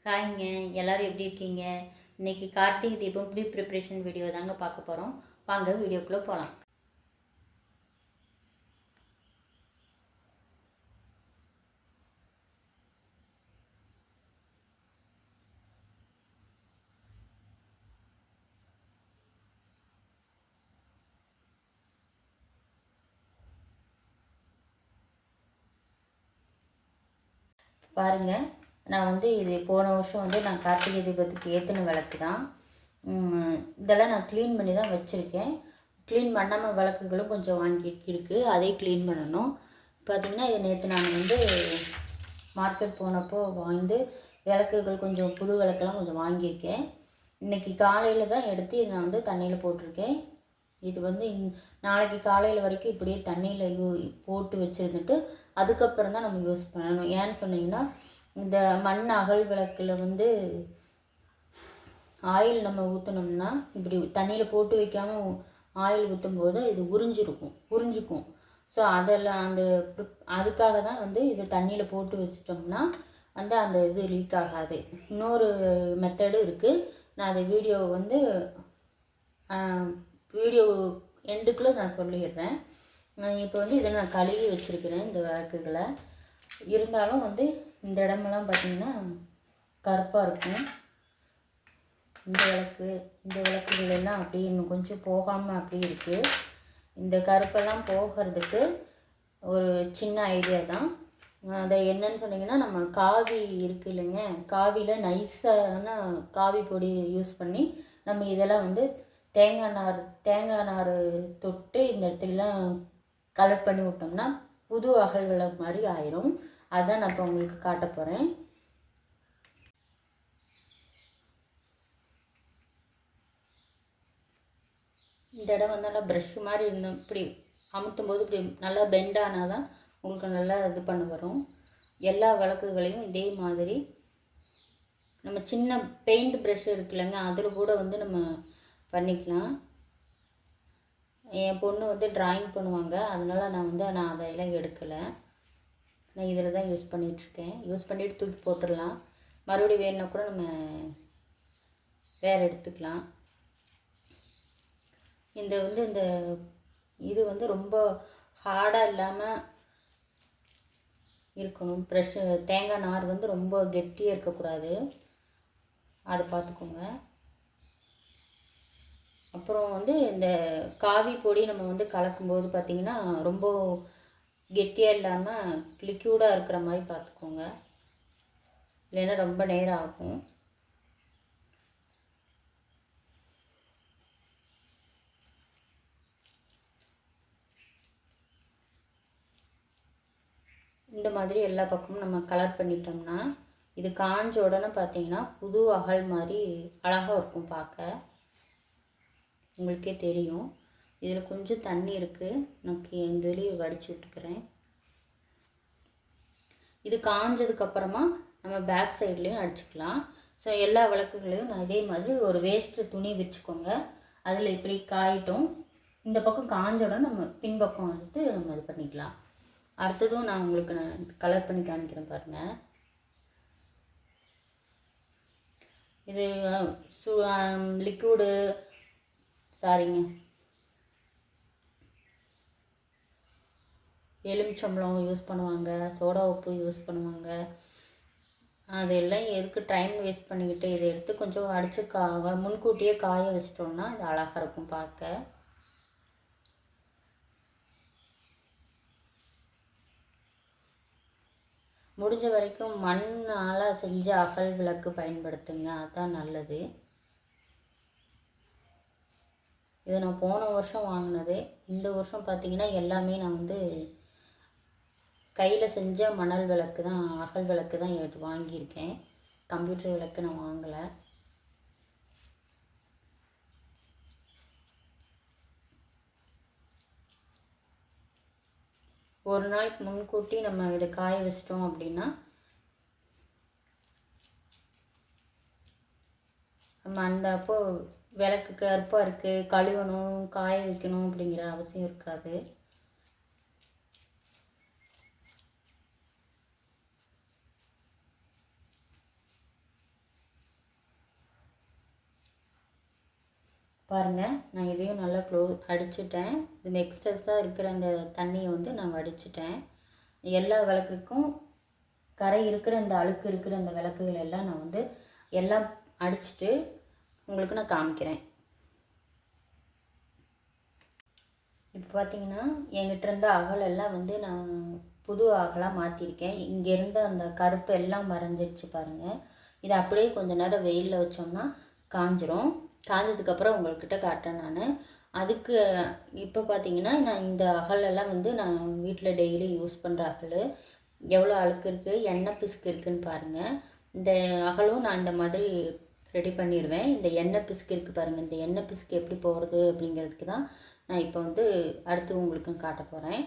ஹாய்ங்க. எல்லோரும் எப்படி இருக்கீங்க? இன்றைக்கி Karthigai Deepam pre preparation video தாங்க பார்க்க போகிறோம். வாங்க வீடியோக்குள்ளே போகலாம். பாருங்கள், நான் இது போன வருஷம் நான் கார்த்திகை தீபத்துக்கு ஏற்றின விளக்கு தான். இதெல்லாம் நான் க்ளீன் பண்ணி தான் வச்சுருக்கேன். க்ளீன் பண்ணாமல் விளக்குகளும் கொஞ்சம் இருக்குது, அதையும் க்ளீன் பண்ணணும். பார்த்திங்கன்னா இது நேற்று நான் மார்க்கெட் போனப்போ விளக்குகள் கொஞ்சம் புது விளக்கெல்லாம் கொஞ்சம் வாங்கியிருக்கேன். இன்றைக்கி காலையில் தான் எடுத்து இதை நான் தண்ணியில் போட்டிருக்கேன். இது நாளைக்கு காலையில் வரைக்கும் இப்படியே தண்ணியில் போட்டு வச்சுருந்துட்டு அதுக்கப்புறம் தான் நம்ம யூஸ் பண்ணணும். ஏன்னு சொன்னிங்கன்னா, இந்த மண் அகல் விளக்கில் ஆயில் நம்ம ஊற்றினோம்னா இப்படி தண்ணியில் போட்டு வைக்காமல் ஆயில் ஊற்றும்போது இது உறிஞ்சிக்கும். ஸோ அதெல்லாம் அதுக்காக தான் இது தண்ணியில் போட்டு வச்சிட்டோம்னா அந்த இது லீக் ஆகாது. இன்னொரு மெத்தடு இருக்குது. நான் அந்த வீடியோ வீடியோ எண்டுக்குள்ளே நான் சொல்லிடுறேன். இப்போ இதை நான் கழுவி வச்சுருக்கிறேன் இந்த விளக்குகளை. இருந்தாலும் இந்த இடமெல்லாம் பார்த்திங்கன்னா கருப்பாக இருக்கும். இந்த விளக்குகள் எல்லாம் அப்படியே இன்னும் கொஞ்சம் போகாமல் அப்படியே இருக்குது. இந்த கருப்பெல்லாம் போகிறதுக்கு ஒரு சின்ன ஐடியா தான். அதை என்னன்னு சொன்னிங்கன்னா, நம்ம காவி இருக்குது இல்லைங்க, காவியில் நைஸான காவி பொடி யூஸ் பண்ணி நம்ம இதெல்லாம் தேங்காய் நார் தொட்டு இந்த இடத்துலலாம் கலெக்ட் பண்ணி விட்டோம்னா புது அகல் விளக்கு மாதிரி ஆயிரும். அதான் நான் இப்போ உங்களுக்கு காட்ட போகிறேன். இந்த இடம் நல்லா ப்ரஷ் மாதிரி இருந்தோம், இப்படி அமுத்தும் போது இப்படி நல்லா பெண்ட் ஆனால் தான் உங்களுக்கு நல்லா இது பண்ண வரும். எல்லா விளக்குகளையும் இதே மாதிரி நம்ம சின்ன பெயிண்ட் ப்ரஷ் இருக்குல்லங்க, அதில் கூட நம்ம பண்ணிக்கலாம். என் பொண்ணு ட்ராயிங் பண்ணுவாங்க, அதனால் நான் அதையெல்லாம் எடுக்கலை. நான் இதில் தான் யூஸ் பண்ணிகிட்ருக்கேன். யூஸ் பண்ணிவிட்டு தூக்கி போட்டுடலாம். மறுபடியும் வேணுன்னா கூட நம்ம வேறு எடுத்துக்கலாம். இந்த இது ரொம்ப ஹார்டாக இல்லாமல் இருக்கணும். ப்ரெஷ் தேங்காய் நார் ரொம்ப கெட்டியாக இருக்கக்கூடாது, அதை பார்த்துக்கோங்க. அப்புறம் இந்த காவி பொடி நம்ம கலக்கும்போது பார்த்திங்கன்னா ரொம்ப கெட்டியாக இல்லாமல் லிக்யூடாக இருக்கிற மாதிரி பார்த்துக்கோங்க, இல்லைன்னா ரொம்ப நேரம் ஆகும். இந்த மாதிரி எல்லா பக்கமும் நம்ம கலர் பண்ணிட்டோம்னா இது காஞ்ச உடனே பார்த்திங்கன்னா புது அகல் மாதிரி அழகாக இருக்கும் பார்க்க. உங்களுக்கே தெரியும். இதில் கொஞ்சம் தண்ணி இருக்குது, நான் இதுலேயே வடித்து விட்டுக்கிறேன். இது காஞ்சதுக்கப்புறமா நம்ம பேக் சைட்லேயும் அடிச்சுக்கலாம். ஸோ எல்லா விளக்குகளையும் நான் இதே மாதிரி ஒரு வேஸ்ட்டு துணி வச்சுக்கோங்க. அதில் இப்படி காயிட்டும். இந்த பக்கம் காஞ்ச உடனே நம்ம பின்பக்கம் நம்ம இது பண்ணிக்கலாம். அடுத்ததும் நான் உங்களுக்கு கலர் பண்ணி காமிக்கிறேன் பாருங்கள். இது லிக்விடு எலுமிச்சம்பழம் யூஸ் பண்ணுவாங்க, சோடா உப்பு யூஸ் பண்ணுவாங்க. அதெல்லாம் எதுக்கு டைம் வேஸ்ட் பண்ணிக்கிட்டு இதை எடுத்து கொஞ்சம் அடித்து முன்கூட்டியே காய வச்சிட்டோம்னா இது அழகாக இருக்கும் பார்க்க. முடிஞ்ச வரைக்கும் மண்ணால் செஞ்ச அகல் விளக்கு பயன்படுத்துங்க, அதுதான் நல்லது. இது நான் போன வருஷம் வாங்கினது. இந்த வருஷம் பார்த்திங்கன்னா எல்லாமே நான் கையில் செஞ்ச மணல் விளக்கு தான், அகல் விளக்கு தான் வாங்கியிருக்கேன். கம்ப்யூட்டர் விளக்கு நான் வாங்கலை. ஒரு நாளைக்கு முன்கூட்டி நம்ம இதை காய வச்சிட்டோம் அப்படின்னா நம்ம அப்போ விளக்கு கருப்பாக இருக்குது, கழுவணும் காய வைக்கணும் அப்படிங்கிற அவசியம் இருக்காது. பாருங்கள், நான் இதையும் நல்லா அடிச்சுட்டேன். இது எக்ஸஸாக இருக்கிற அந்த தண்ணியை வந்து நான் வடிச்சிட்டேன். எல்லா விளக்குக்கும் கரை இருக்கிற அந்த அழுக்கு இருக்கிற அந்த விளக்குகள் எல்லாம் நான் வந்து எல்லாம் அடிச்சுட்டு உங்களுக்கு நான் காமிக்கிறேன். இப்போ பார்த்தீங்கன்னா என்கிட்ட இருந்த அகலெல்லாம் வந்து நான் புது அகலாக மாற்றிருக்கேன். இங்கே இருந்த அந்த கருப்பு எல்லாம் மறைஞ்சிடுச்சு பாருங்கள். இதை அப்படியே கொஞ்சம் நேரம் வெயிலில் வச்சோம்னா காஞ்சிரும். காஞ்சதுக்கப்புறம் உங்கள்கிட்ட காட்டுறேன் நான். அதுக்கு இப்போ பார்த்தீங்கன்னா நான் இந்த அகலெல்லாம் வந்து நான் வீட்டில் டெய்லி யூஸ் பண்ணுற அகல். எவ்வளோ அழுக்கு இருக்குது, எண்ணெய் பிசுக்கு இருக்குதுன்னு பாருங்கள். இந்த அகலும் நான் இந்த மாதிரி ரெடி பண்ணிடுவேன். இந்த எண்ணெய் பிசுக்கு இருக்குது பாருங்கள். இந்த எண்ணெய் பிசுக்கு எப்படி போகிறது அப்படிங்கிறதுக்கு தான் நான் இப்போ வந்து அடுத்து உங்களுக்கு காட்ட போகிறேன்.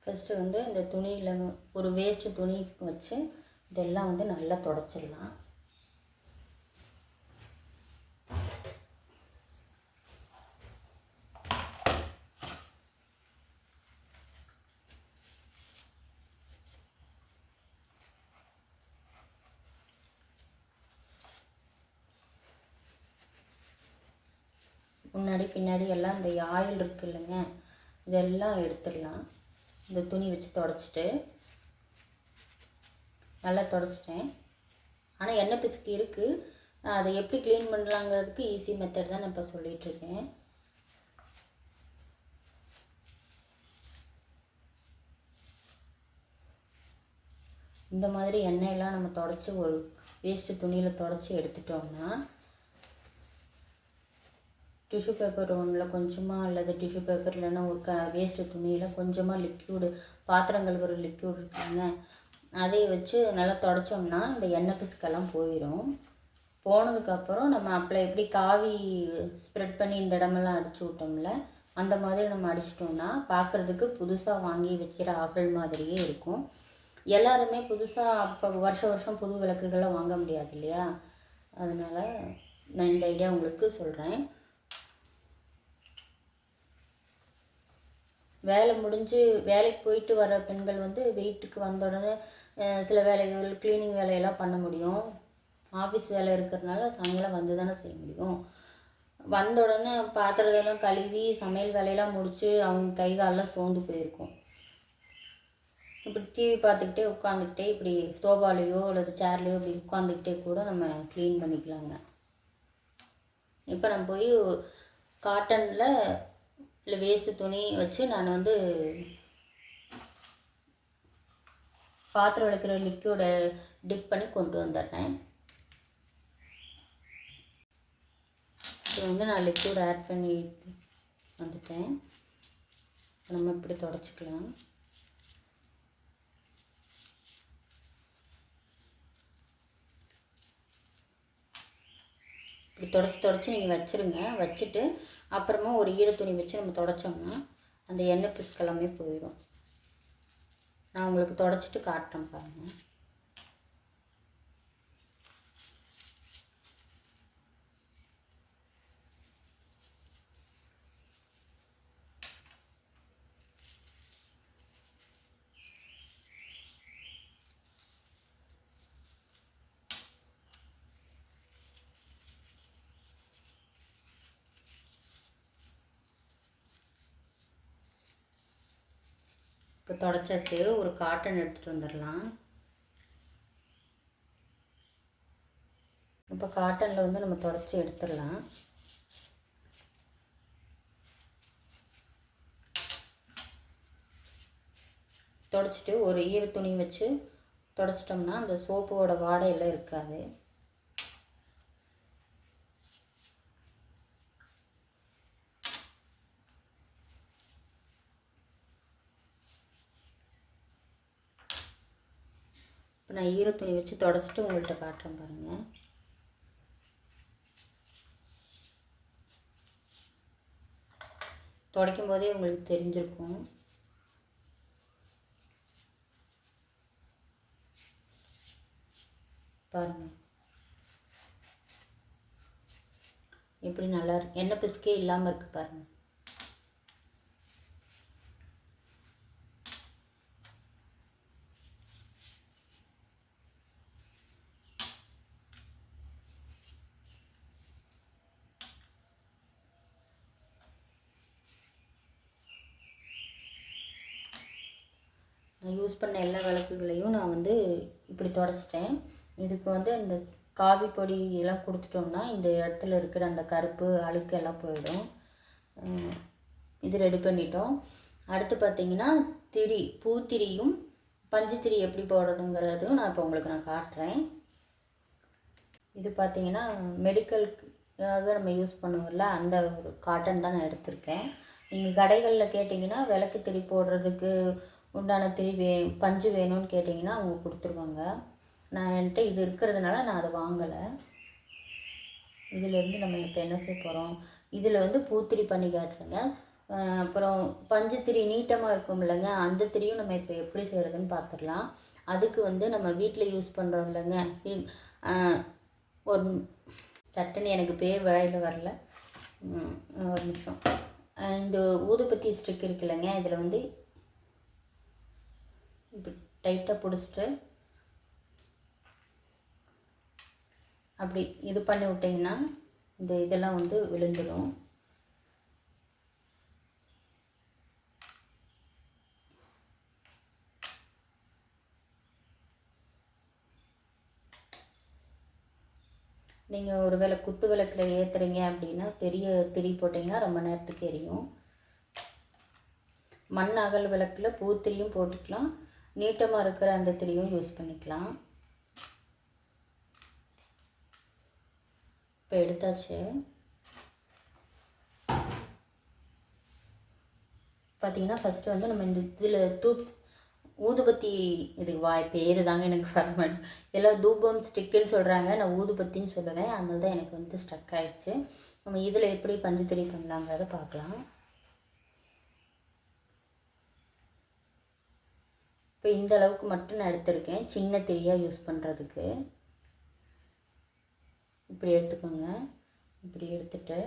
ஃபஸ்ட்டு வந்து இந்த துணியில் ஒரு வேஸ்ட்டு துணி வச்சு இதெல்லாம் வந்து நல்லா துடைச்சிடலாம். முன்னாடி பின்னாடி எல்லாம் இந்த ஆயில் இருக்குது இல்லைங்க, இதெல்லாம் எடுத்துடலாம். இந்த துணி வச்சு துடைச்சிட்டு நல்லா துடைச்சிட்டேன். ஆனால் எண்ணெய் பிசுக்கு இருக்குது. அதை எப்படி க்ளீன் பண்ணலாங்கிறதுக்கு ஈஸி மெத்தட் தான் நான் இப்போ சொல்லிகிட்ருக்கேன். இந்த மாதிரி எண்ணெயெல்லாம் நம்ம துடைச்சி ஒரு வேஸ்ட்டு துணியில் துடைச்சி எடுத்துட்டோம்னா டிஷ்யூ பேப்பர் ஒன்றில் கொஞ்சமாக அல்லது டிஷ்யூ பேப்பர் இல்லைன்னா ஒரு வேஸ்ட்டு துணியில் கொஞ்சமாக லிக்யூடு, பாத்திரங்கள் ஒரு லிக்யூட் இருக்குங்க, அதை வச்சு நல்லா துடைச்சோம்னா இந்த எண்ணெய் பிசுக்கெல்லாம் போயிடும். போனதுக்கப்புறம் நம்ம எப்படி காவி ஸ்ப்ரெட் பண்ணி இந்த இடமெல்லாம் அடிச்சு விட்டோம்ல, அந்த மாதிரி நம்ம அடிச்சிட்டோம்னா பார்க்குறதுக்கு புதுசாக வாங்கி வைக்கிற அகல் மாதிரியே இருக்கும். எல்லாருமே புதுசாக அப்போ வருஷம் புது விளக்குகளை வாங்க முடியாது இல்லையா, அதனால் நான் இந்த ஐடியா உங்களுக்கு சொல்கிறேன். வேலை முடிஞ்சு வேலைக்கு போயிட்டு வர பெண்கள் வந்து வீட்டுக்கு வந்த உடனே சில வேலைகள் க்ளீனிங் வேலையெல்லாம் பண்ண முடியும். ஆஃபீஸ் வேலை இருக்கிறதுனால சாயங்காலம் வந்து தானே செய்ய முடியும். வந்த உடனே பாத்திரத்தெல்லாம் கழுவி சமையல் வேலையெல்லாம் முடித்து அவங்க கை காலெலாம் சோர்ந்து போயிருக்கும். இப்படி டிவி பார்த்துக்கிட்டே உட்காந்துக்கிட்டே இப்படி சோபாலேயோ அல்லது சேர்லேயோ இப்படி உட்காந்துக்கிட்டே கூட நம்ம க்ளீன் பண்ணிக்கலாங்க. இப்போ நம்ம போய் காட்டனில் இல்லை வேஸ்ட்டு துணி வச்சு நான் வந்து பாத்திரம் விளக்குற லிக்யூடை டிப் பண்ணி கொண்டு வந்துடுறேன். இப்போ வந்து நான் லிக்யூட் ஆட் பண்ணி வந்துட்டேன். நம்ம இப்படி துடைச்சிக்கலாம். இப்படி தொடச்சி நீங்கள் வச்சுருங்க. வச்சுட்டு அப்புறமா ஒரு ஈரத்துணி வச்சு நம்ம துடைச்சோம்னா அந்த எண்ணெய் பிசுக்கெல்லாமே போயிடும். நான் உங்களுக்கு துடைச்சிட்டு காட்டுறேன் பாருங்கள். இப்போ தொடச்சாச்சு. ஒரு காட்டன் எடுத்துகிட்டு வந்துடலாம். இப்போ காட்டனில் வந்து நம்ம தொடச்சி எடுத்துடலாம். தொடச்சிட்டு ஒரு ஈர துணி வச்சு தொடச்சிட்டோம்னா அந்த சோப்போட வாடையெல்லாம் இருக்காது. இப்போ நான் ஈர துணி வச்சு தொடச்சிட்டு உங்கள்கிட்ட காட்டுறேன் பாருங்கள். துடைக்கும் போதே உங்களுக்கு தெரிஞ்சிருக்கும். பாருங்கள் எப்படி நல்லா எண்ணெய் பிசுக்கே இல்லாமல் இருக்குது பாருங்கள். நான் யூஸ் பண்ண எல்லா விளக்குகளையும் நான் வந்து இப்படி தொடச்சிட்டேன். இதுக்கு வந்து இந்த காவி பொடி எல்லாம் கொடுத்துட்டோம்னா இந்த இடத்துல இருக்கிற அந்த கருப்பு அழுக்கு எல்லாம் போயிடும். இது ரெடி பண்ணிட்டோம். அடுத்து பார்த்திங்கன்னா பூத்திரியும் பஞ்சுத்திரி எப்படி போடுறதுங்கிறதும் நான் இப்போ உங்களுக்கு நான் காட்டுறேன். இது பார்த்திங்கன்னா மெடிக்கலுக்காக நம்ம யூஸ் பண்ணுவோம்ல, அந்த ஒரு காட்டன் தான் நான் எடுத்திருக்கேன். நீங்கள் கடைகளில் கேட்டிங்கன்னா விளக்கு திரி போடுறதுக்கு உண்டான பஞ்சு வேணும்னு கேட்டிங்கன்னா அவங்க கொடுத்துருவாங்க. நான் என்கிட்ட இது இருக்கிறதுனால நான் அதை வாங்கலை. இதிலேருந்து நம்ம இப்போ என்ன செய்ய போகிறோம், இதில் வந்து பூத்திரி பண்ணி காட்டுறேங்க. அப்புறம் பஞ்சு திரி நீட்டமாக இருக்கும் இல்லைங்க, அந்த திரியும் நம்ம இப்போ எப்படி செய்கிறதுன்னு பார்த்துடலாம். அதுக்கு வந்து நம்ம வீட்டில் யூஸ் பண்ணுறோம் இல்லைங்க, ஒரு சட்டுன்னு எனக்கு பேர் வாயில் வரல, ஒரு நிமிஷம். இந்த ஊதுபத்தி ஸ்டிக் இருக்கு இல்லைங்க, இதில் வந்து இப்படி டைட்டாக பிடிச்சிட்டு அப்படி இது பண்ணி விட்டிங்கன்னா இந்த இதெல்லாம் வந்து விழுந்துடும். நீங்கள் ஒரு வேளை குத்து விளக்கில் ஏற்றுறீங்க அப்படின்னா பெரிய திரி போட்டிங்கன்னா ரொம்ப நேரத்துக்கு எரியும். மண் அகல் விளக்கில் பூத்திரியும் போட்டுக்கலாம், நீட்டமாக இருக்கிற அந்த திரியும் யூஸ் பண்ணிக்கலாம். இப்போ எடுத்தாச்சு. பார்த்தீங்கன்னா ஃபஸ்ட்டு வந்து நம்ம இந்த இதில் ஊதுபத்தி, இது பேர் தாங்க எனக்கு வரமாட்டேன், எல்லாம் தூபம் ஸ்டிக்குன்னு சொல்கிறாங்க, நான் ஊதுபத்தின்னு சொல்லுவேன், அதனால தான் எனக்கு வந்து ஸ்டக் ஆகிடுச்சு. நம்ம இதில் எப்படி பஞ்சுத்திரி பண்ணலாங்கிறத பார்க்கலாம். இப்போ இந்த அளவுக்கு மட்டும் நான் எடுத்திருக்கேன், சின்ன திரியாக யூஸ் பண்ணுறதுக்கு. இப்படி எடுத்துக்கோங்க. இப்படி எடுத்துட்டு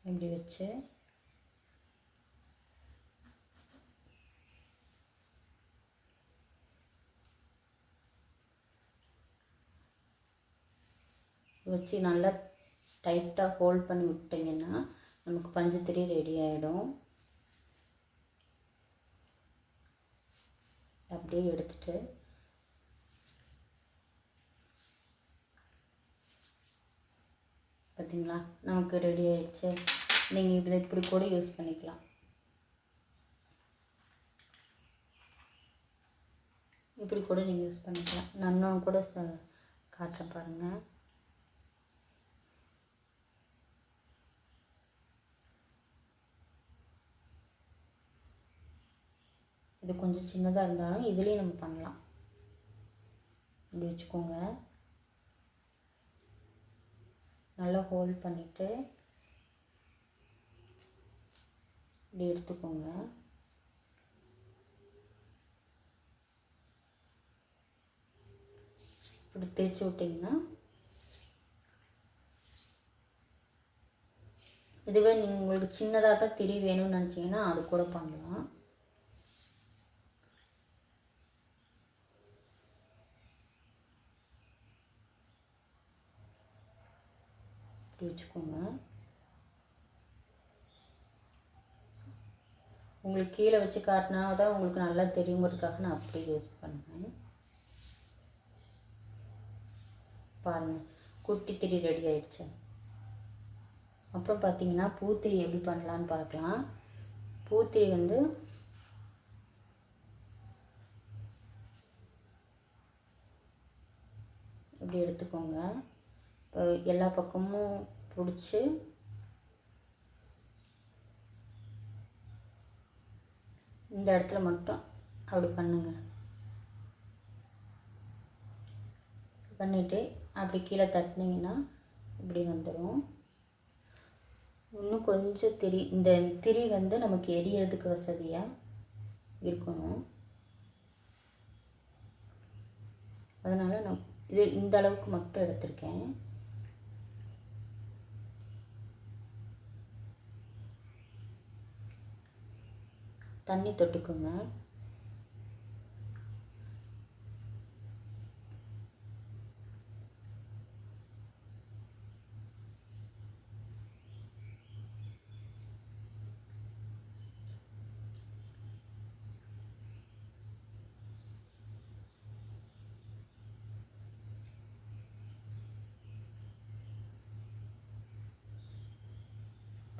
இப்படி வச்சு நல்லா டைட்டாக ஹோல்ட் பண்ணி விட்டிங்கன்னா நமக்கு பஞ்சுத்திரி ரெடி ஆகிடும். அப்படியே எடுத்துட்டு பார்த்தீங்களா நமக்கு ரெடி ஆகிடுச்சு. நீங்கள் இதில் இப்படி கூட யூஸ் பண்ணிக்கலாம். இப்படி கூட நீங்கள் யூஸ் பண்ணிக்கலாம். நான் இன்னும் கூட காட்டுறேன் பாருங்கள். இது கொஞ்சம் சின்னதாக இருந்தாலும் இதுலேயும் நம்ம பண்ணலாம். இப்படி வச்சுக்கோங்க. நல்லா ஹோல்ட் பண்ணிவிட்டு இப்படி எடுத்துக்கோங்க. இப்படி தேய்ச்சி விட்டிங்கன்னா, இதுவே நீங்கள் உங்களுக்கு சின்னதாக தான் திரி வேணும்னு நினச்சிங்கன்னா அது கூட பண்ணலாம். இப்படி வச்சுக்கோங்க. உங்களுக்கு கீழே வச்சு காட்டினா தான் உங்களுக்கு நல்லா தெரியுங்கிறதுக்காக நான் அப்படியே யூஸ் பண்ணுவேன். பாருங்கள், குட்டி திரி ரெடி ஆயிடுச்சு. அப்புறம் பார்த்தீங்கன்னா பூத்திரி எப்படி பண்ணலான்னு பார்க்கலாம். பூத்திரி வந்து இப்படி எடுத்துக்கோங்க. இப்போ எல்லா பக்கமும் பிடிச்சி இந்த இடத்துல மட்டும் அப்படி பண்ணுங்க. பண்ணிவிட்டு அப்படி கீழே தட்டினீங்கன்னா இப்படி வந்துடும். இன்னும் கொஞ்சம் இந்த திரி வந்து நமக்கு எரியறதுக்கு வசதியாக இருக்கணும். அதனால் நான் இந்த அளவுக்கு மட்டும் எடுத்திருக்கேன். தண்ணி தொட்டுக்குங்க.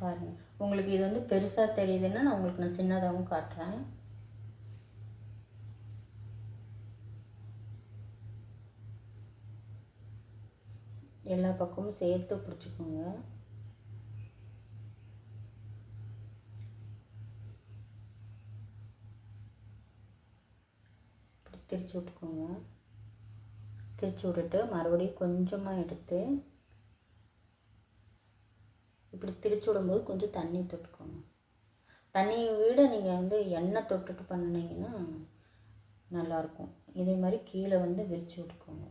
பாருங்கள். உங்களுக்கு இது வந்து பெருசாக தெரியுதுன்னா நான் உங்களுக்கு சின்னதாகவும் காட்டுறேன். எல்லா பக்கமும் சேர்த்து பிடிச்சிக்கோங்க. திரிச்சு விட்டுக்கோங்க. திரிச்சு விட்டுட்டு மறுபடியும் கொஞ்சமாக எடுத்து இப்படி திரிச்சு விடும்போது கொஞ்சம் தண்ணி தொட்டுக்கோங்க. தண்ணியை விட நீங்கள் வந்து எண்ணெய் தொட்டுட்டு பண்ணினீங்கன்னா நல்லாயிருக்கும். இதே மாதிரி கீழே வந்து விரித்து விட்டுக்கோங்க.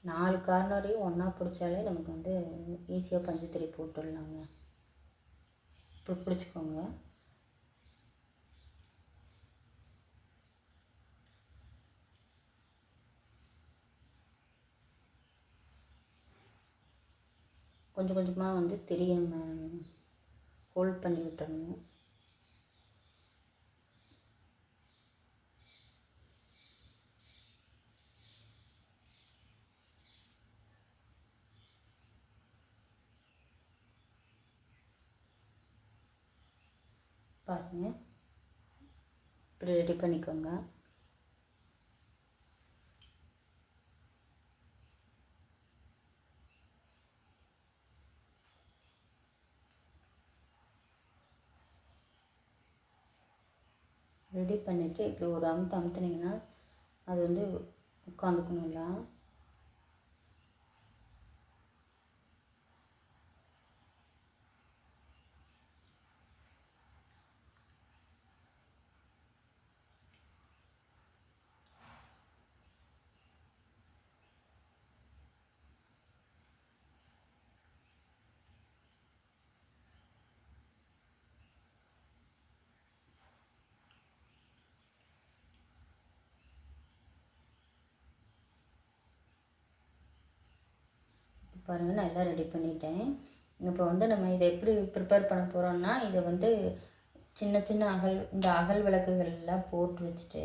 நாலு கார்னரையும் ஒன்றா பிடிச்சாலே நமக்கு வந்து ஈஸியாக பஞ்சுத்திரி போட்டுடலாங்க. இப்படி பிடிச்சிக்கோங்க. கொஞ்சம் கொஞ்சமாக வந்து திரியை நம்ம ஹோல்ட் பண்ணி விட்டுறணும். பாருங்கள், இப்படி ரெடி பண்ணிக்கோங்க. ரெடி பண்ணிவிட்டு இப்படி ஒரு அமுத்துனீங்கன்னா அது வந்து உட்காந்துக்கணும்ல. பாருங்கள், நான் எல்லாம் ரெடி பண்ணிட்டேன். இப்போ வந்து நம்ம இதை எப்படி ப்ரிப்பேர் பண்ண போகிறோம்னா, இதை வந்து சின்ன சின்ன இந்த அகல் விளக்குகள் எல்லாம் போட்டு வச்சுட்டு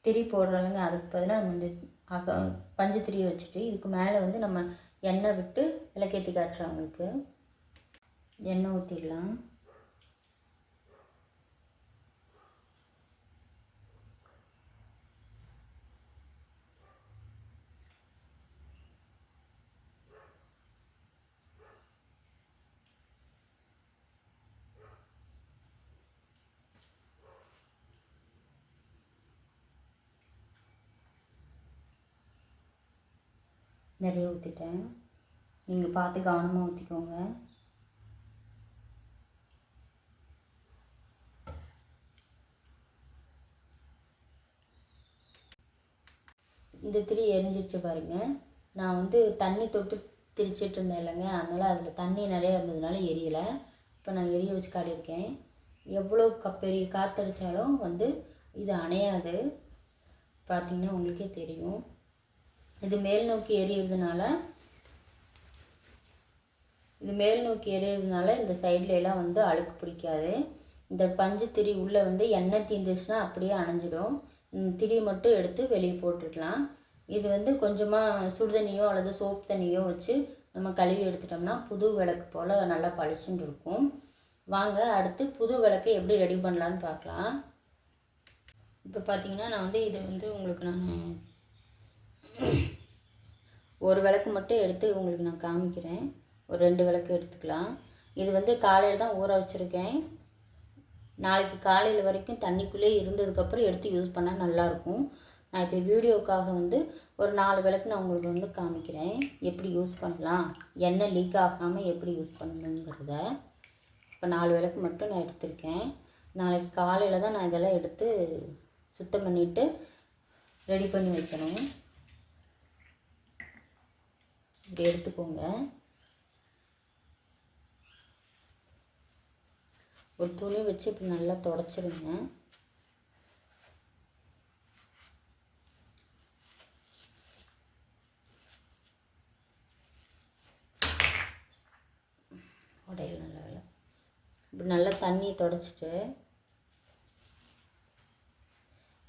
திரி போடுறவங்க அதுக்கு பதிலாக நம்ம வந்து பஞ்சு திரியை வச்சுட்டு இதுக்கு மேலே வந்து நம்ம எண்ணெய் விட்டு விளக்கேற்றி காட்டுறவங்களுக்கு எண்ணெய் ஊற்றிடலாம். நிறைய ஊற்றிட்டேன். நீங்கள் பார்த்து கவனமாக ஊற்றிக்கோங்க. இந்த திரி எரிஞ்சிச்சு பாருங்கள். நான் வந்து தண்ணி தொட்டு திரிச்சிட்டு இருந்தேன் இல்லைங்க, அதனால் அதில் தண்ணி நிறையா இருந்ததுனால எரியலை. இப்போ நான் எரிய வச்சு காட்டியிருக்கேன். எவ்வளோ பெரிய காற்றடிச்சாலும் வந்து இது அணையாது. பார்த்திங்கன்னா உங்களுக்கே தெரியும். இது மேல் நோக்கி எரியறதுனால இந்த சைடில் எல்லாம் வந்து அழுக்கு பிடிக்காது. இந்த பஞ்சு திரி உள்ளே வந்து எண்ணெய் தீந்துச்சுன்னா அப்படியே அணைஞ்சிடும். திரி மட்டும் எடுத்து வெளியே போட்டுடலாம். இது வந்து கொஞ்சமாக சுடுதண்ணியோ அல்லது சோப் தண்ணியோ வச்சு நம்ம கழுவி எடுத்துட்டோம்னா புது விளக்கு போல் நல்லா பளிச்சுன்னு இருக்கும். வாங்க அடுத்து புது விளக்கை எப்படி ரெடி பண்ணலான்னு பார்க்கலாம். இப்போ பார்த்தீங்கன்னா நான் வந்து இது வந்து உங்களுக்கு நான் ஒரு விளக்கு மட்டும் எடுத்து உங்களுக்கு நான் காமிக்கிறேன். ஒரு 2 விளக்கு எடுத்துக்கலாம். இது வந்து காலையில் தான் ஊற வச்சுருக்கேன். நாளைக்கு காலையில் வரைக்கும் தண்ணிக்குள்ளே இருந்ததுக்கப்புறம் எடுத்து யூஸ் பண்ணால் நல்லாயிருக்கும். நான் இப்போ வீடியோவுக்காக வந்து ஒரு 4 விளக்கு நான் உங்களுக்கு வந்து காமிக்கிறேன், எப்படி யூஸ் பண்ணலாம், எண்ணெய் லீக் ஆகாமல் எப்படி யூஸ் பண்ணணுங்கிறத. இப்போ 4 விளக்கு மட்டும் நான் எடுத்திருக்கேன். நாளைக்கு காலையில் தான் நான் இதெல்லாம் எடுத்து சுத்தம் பண்ணிவிட்டு ரெடி பண்ணி வைக்கணும். இப்படி எடுத்துக்கோங்க. ஒரு துணி வச்சு இப்படி நல்லா துடைச்சிருங்க. உடையல் நல்ல வேலை. இப்படி நல்லா தண்ணியை துடைச்சிட்டு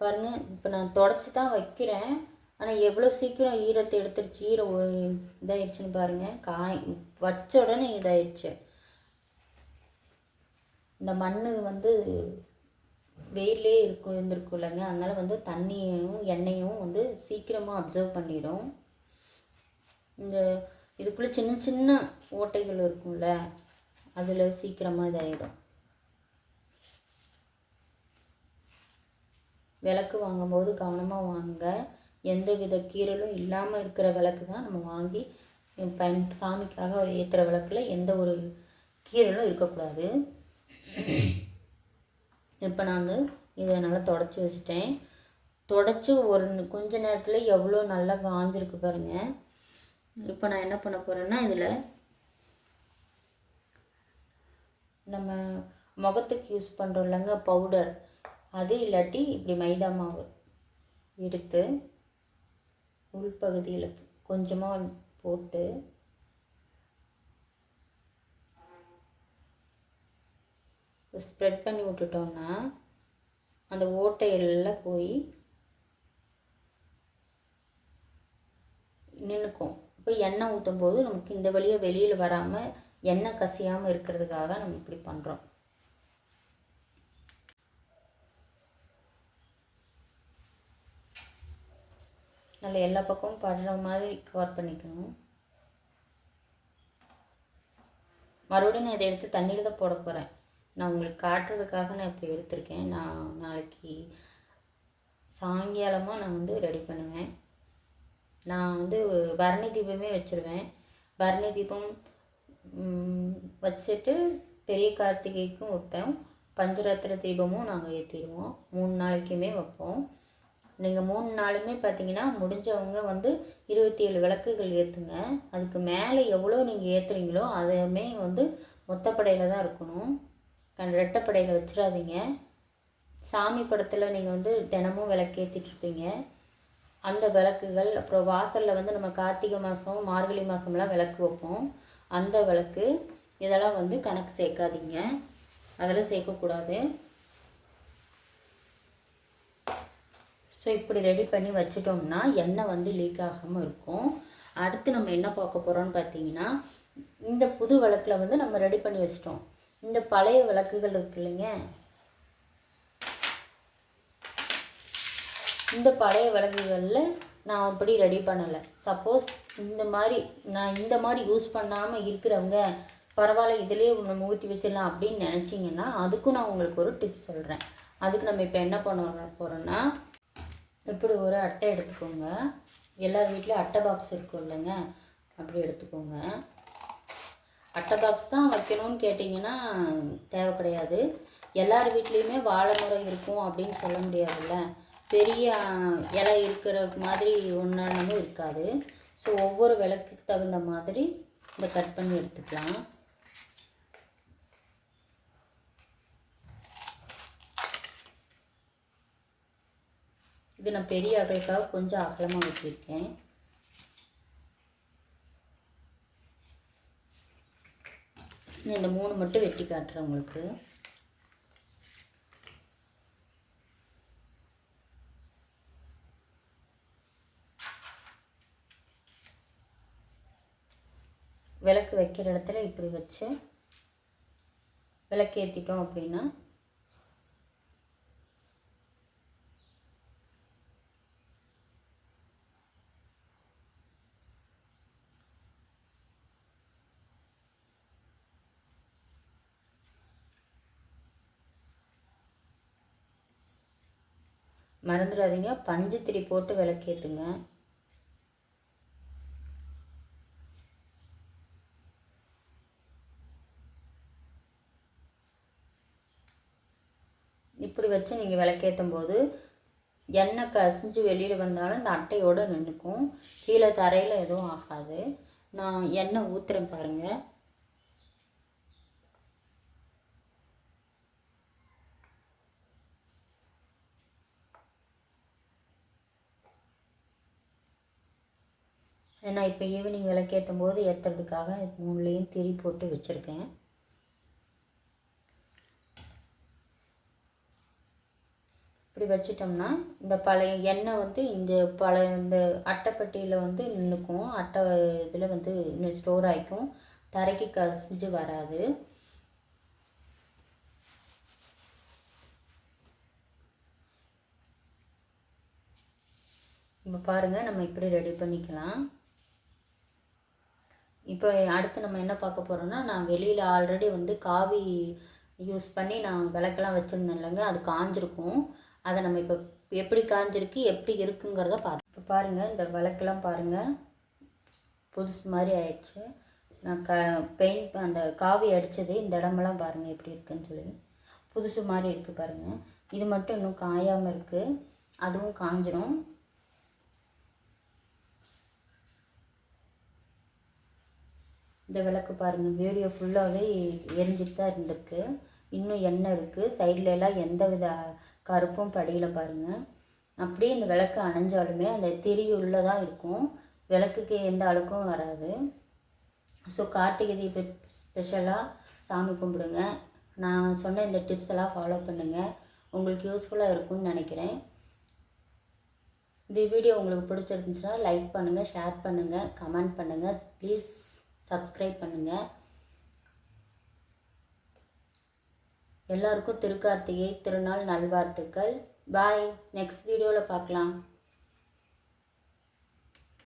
பாருங்கள். இப்போ நான் துடைச்சி தான் வைக்கிறேன், ஆனால் எவ்வளோ சீக்கிரம் ஈரத்தை எடுத்துருச்சு, இதாகிடுச்சுன்னு பாருங்கள். வச்ச உடனே இதாகிடுச்சு. இந்த மண் வந்து வெயிலே இருந்திருக்கும் இல்லைங்க, அதனால் வந்து தண்ணியும் எண்ணெயும் வந்து சீக்கிரமாக அப்சர்வ் பண்ணிடும். இந்த இதுக்குள்ளே சின்ன சின்ன ஓட்டைகள் இருக்கும்ல, அதில் சீக்கிரமாக இதாகிடும். விளக்கு வாங்கும்போது கவனமாக வாங்க. எந்த வித கீறலும் இல்லாமல் இருக்கிற விளக்கு தான் நம்ம வாங்கி சாமிக்காக ஏற்றுற விளக்கில் எந்த ஒரு கீறலும் இருக்கக்கூடாது. இப்போ நான் வந்து இதை நல்லா தொடச்சி வச்சுட்டேன். தொடச்சி ஒரு கொஞ்ச நேரத்தில் எவ்வளோ நல்லா காஞ்சிருக்கு பாருங்கள். இப்போ நான் என்ன பண்ண போகிறேன்னா, இதில் நம்ம முகத்துக்கு யூஸ் பண்ணுறோம் இல்லைங்க பவுடர், அது இல்லாட்டி இப்படி மைதா மாவு எடுத்து உள்பகுதியில் கொஞ்சமாக போட்டு ஸ்ப்ரெட் பண்ணி விட்டுட்டோம்னா அந்த ஓட்டையெல்லாம் போய் நின்றுக்கும். இப்போ எண்ணெய் ஊற்றும் போது நமக்கு இந்த வழியாக வெளியில் வராமல் எண்ணெய் கசியாமல் இருக்கிறதுக்காக நம்ம இப்படி பண்ணுறோம். நல்லா எல்லா பக்கமும் படுற மாதிரி கவர் பண்ணிக்கணும். மறுபடியும் நான் இதை எடுத்து தண்ணியில் தான் போட போகிறேன். நான் உங்களுக்கு காட்டுறதுக்காக நான் இப்போ எடுத்திருக்கேன். நான் நாளைக்கு சாயங்காலமாக நான் வந்து ரெடி பண்ணுவேன். நான் வந்து பரணி தீபமே வச்சுருவேன். பரணி தீபம் வச்சுட்டு பெரிய கார்த்திகைக்கும் வைப்பேன். பஞ்சராத்திர தீபமும் நாங்கள் ஏற்றிடுவோம். 3 நாளைக்குமே வைப்போம். நீங்கள் 3 நாளுமே பார்த்தீங்கன்னா முடிஞ்சவங்க வந்து 27 விளக்குகள் ஏற்றுங்க. அதுக்கு மேலே எவ்வளோ நீங்கள் ஏற்றுறீங்களோ அதையுமே வந்து மொத்தப்படையில் தான் இருக்கணும். ரெட்டைப்படையில் வச்சிடாதீங்க. சாமி படத்தில் நீங்கள் வந்து தினமும் விளக்கேற்றிட்டுருப்பீங்க. அந்த விளக்குகள், அப்புறம் வாசலில் வந்து நம்ம கார்த்திகை மாதம் மார்கழி மாதம்லாம் விளக்கு வைப்போம். அந்த விளக்கு இதெல்லாம் வந்து கணக்கு சேர்க்காதீங்க, அதெல்லாம் சேர்க்கக்கூடாது. ஸோ இப்படி ரெடி பண்ணி வச்சிட்டோம்னா எண்ணெய் வந்து லீக் ஆகாமல் இருக்கும். அடுத்து நம்ம என்ன பார்க்க போகிறோம்னு பார்த்தீங்கன்னா, இந்த புது விளக்கில் வந்து நம்ம ரெடி பண்ணி வச்சிட்டோம். இந்த பழைய விளக்குகள் இருக்கு இல்லைங்க, இந்த பழைய விளக்குகளில் நான் அப்படி ரெடி பண்ணலை. சப்போஸ் நான் இந்த மாதிரி யூஸ் பண்ணாமல் இருக்கிறவங்க பரவாயில்ல இதிலே நம்ம ஊற்றி வச்சிடலாம் அப்படின்னு நினச்சிங்கன்னா அதுக்கும் நான் உங்களுக்கு ஒரு டிப்ஸ் சொல்கிறேன். அதுக்கு நம்ம இப்போ என்ன பண்ண போகிறோன்னா, இப்படி ஒரு அட்டை எடுத்துக்கோங்க. எல்லார் வீட்லேயும் அட்டை பாக்ஸ் இருக்கும் இல்லைங்க, அப்படி எடுத்துக்கோங்க. அட்டை பாக்ஸ் தான் வைக்கணும்னு கேட்டிங்கன்னா தேவை கிடையாது. எல்லார் வீட்லேயுமே வாழை மரம் இருக்கும் அப்படின்னு சொல்ல முடியாதுல்ல. பெரிய இலை இருக்கிற மாதிரி ஒன்றும் இருக்காது. ஸோ ஒவ்வொரு விளக்குக்கு தகுந்த மாதிரி இதை கட் பண்ணி எடுத்துக்கலாம். இது நான் பெரிய அகலுக்காக கொஞ்சம் அகலமாக வச்சுருக்கேன். இந்த 3 மட்டும் வெட்டி காட்டுறேன் உங்களுக்கு. விளக்கு வைக்கிற இடத்துல இப்படி வச்சு விளக்கு ஏற்றிட்டோம் அப்படின்னா மறந்துடாதீங்க, பஞ்சு திரி போட்டு விளக்கேற்றுங்க. இப்படி வச்சு நீங்கள் விளக்கேற்றும் போது எண்ணெய் கசிஞ்சு வெளியில் வந்தாலும் இந்த அட்டையோடு நின்றுக்கும். கீழே தரையில் எதுவும் ஆகாது. நான் எண்ணெய் ஊற்றுறேன் பாருங்கள். நான் இப்போ ஈவினிங் விளக்கேற்றும் போது ஏற்றுறதுக்காக 3லேயும் திரி போட்டு வச்சுருக்கேன். இப்படி வச்சிட்டோம்னா இந்த பழைய எண்ணெய் வந்து இந்த அட்டைப்பட்டியில் வந்து நின்றுக்கும். அட்டை இதில் வந்து இன்னும் ஸ்டோர் ஆகிக்கும், தரைக்கு கசிஞ்சு வராது. இப்போ பாருங்கள், நம்ம இப்படி ரெடி பண்ணிக்கலாம். இப்போ அடுத்து நம்ம என்ன பார்க்க போகிறோம்னா, நான் வெளியில் ஆல்ரெடி வந்து காவி யூஸ் பண்ணி நான் விளக்கெல்லாம் வச்சுருந்தேன் இல்லைங்க, அது காஞ்சிருக்கும். அதை நம்ம இப்போ எப்படி காஞ்சிருக்கு எப்படி இருக்குங்கிறத பார்த்து. இப்போ பாருங்கள், இந்த விளக்கெல்லாம் பாருங்கள் புதுசு மாதிரி ஆயிடுச்சு. நான் பெயிண்ட் அந்த காவி அடித்தது இந்த இடமெல்லாம் பாருங்கள் எப்படி இருக்குதுன்னு சொல்லி புதுசு மாதிரி இருக்குது பாருங்கள். இது மட்டும் இன்னும் காயாமல் இருக்குது, அதுவும் காஞ்சிரும். இந்த விளக்கு பாருங்கள், வீடியோ ஃபுல்லாகவே எரிஞ்சிட்டு தான் இருந்திருக்கு. இன்னும் எண்ணெய் இருக்குது, சைட்லலாம் எந்த வித கருப்பும் படியில் பாருங்கள். அப்படியே இந்த விளக்கு அணைஞ்சாலுமே அந்த திரி உள்ளே தான் இருக்கும், விளக்குக்கு எந்த அழுக்கும் வராது. ஸோ கார்த்திகை தீப ஸ்பெஷலாக சாமி கும்பிடுங்க. நான் சொன்ன இந்த டிப்ஸ் எல்லாம் ஃபாலோ பண்ணுங்கள், உங்களுக்கு யூஸ்ஃபுல்லாக இருக்கும்னு நினைக்கிறேன். இந்த வீடியோ உங்களுக்கு பிடிச்சிருந்துச்சுன்னா லைக் பண்ணுங்கள், ஷேர் பண்ணுங்கள், கமெண்ட் பண்ணுங்கள், ப்ளீஸ் சப்ஸ்கிரைப் பண்ணுங்கள். எல்லாருக்கும் திருக்கார்த்திகை திருநாள் நல்வாழ்த்துக்கள். பாய், நெக்ஸ்ட் வீடியோவில் பார்க்கலாம்.